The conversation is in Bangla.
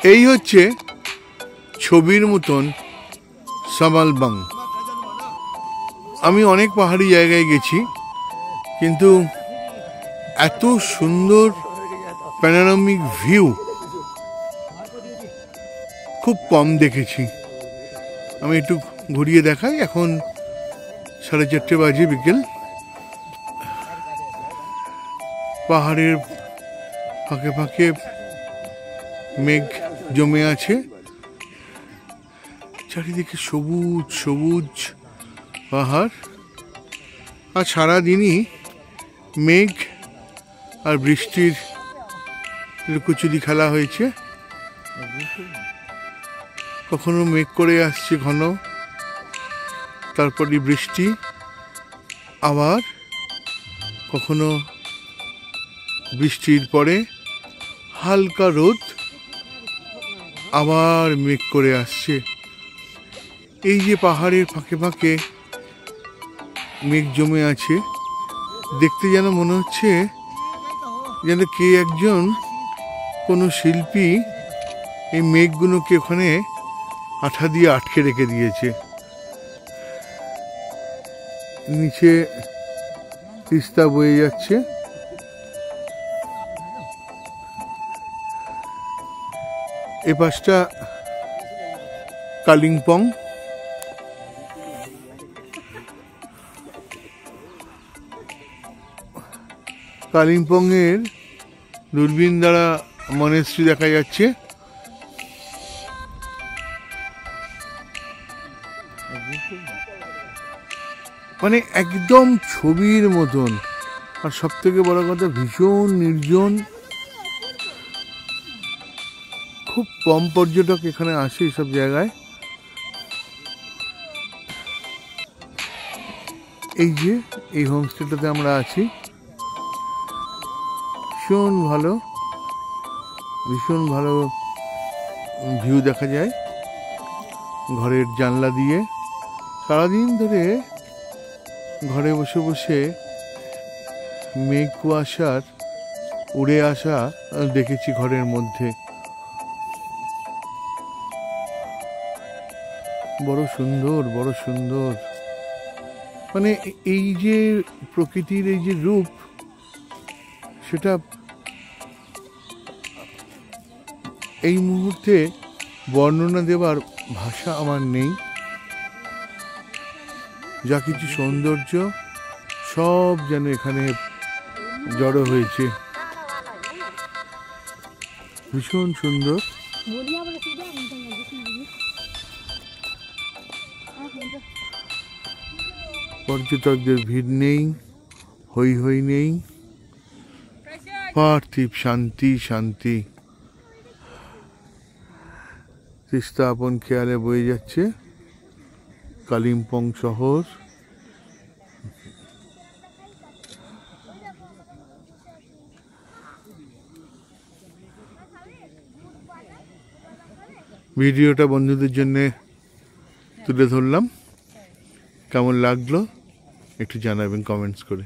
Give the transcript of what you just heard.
এই হচ্ছে ছবির মতন সামালবাং। আমি অনেক পাহাড়ি জায়গায় গেছি, কিন্তু এত সুন্দর প্যানোরামিক ভিউ খুব কম দেখেছি। আমি একটু ঘুরিয়ে দেখাই। এখন 4:30 বাজে, বিকেল। পাহাড়ের ফাঁকে ফাঁকে মেঘ জমে আছে, চারিদিকে সবুজ সবুজ পাহাড়। আর সারাদিনই মেঘ আর বৃষ্টির লুকোচুরি খেলা হয়েছে। কখনো মেঘ করে আসছে ঘন, তারপরে বৃষ্টি, আবার কখনো বৃষ্টির পরে হালকা রোদ, আবার মেঘ করে আসছে। এই যে পাহাড়ের ফাঁকে ফাঁকে মেঘ জমে আছে, দেখতে যেন মনে হচ্ছে যেন কে একজন, কোনো শিল্পী এই মেঘগুলোকে ওখানে আঠা দিয়ে আটকে রেখে দিয়েছে। নিচে তিস্তা বয়ে যাচ্ছে। এ পাশটা কালিম্পং। কালিম্পংয়ের দূরবীন দ্বারা মনেস্ট্রি দেখা যাচ্ছে। মানে একদম ছবির মতন। আর সব থেকে বড় কথা, ভীষণ নির্জন। খুব কম পর্যটক এখানে আসে এইসব জায়গায়। এই যে এই হোমস্টেটাতে আমরা আছি, ভীষণ ভালো, ভীষণ ভালো ভিউ দেখা যায় ঘরের জানলা দিয়ে। সারাদিন ধরে ঘরে বসে বসে মেঘ কুয়াশার উড়ে আসা দেখেছি ঘরের মধ্যে। বড় সুন্দর, বড় সুন্দর। মানে এই যে প্রকৃতির এই যে রূপ, সেটা এই মুহূর্তে বর্ণনা দেবার ভাষা আমার নেই। যা কিছু সৌন্দর্য সব যেন এখানে জড়ো হয়েছে। ভীষণ সুন্দর। পর্যটকদের ভিড় নেই, হই হই নেই, পার্থিব শান্তি শান্তি। তিস্তা আপন খেয়ালে বয়ে যাচ্ছে কালিম্পং শহর। ভিডিওটা বন্ধুদের জন্য তুলে ধরলাম। কেমন লাগলো একটু জানাবেন কমেন্টস করে।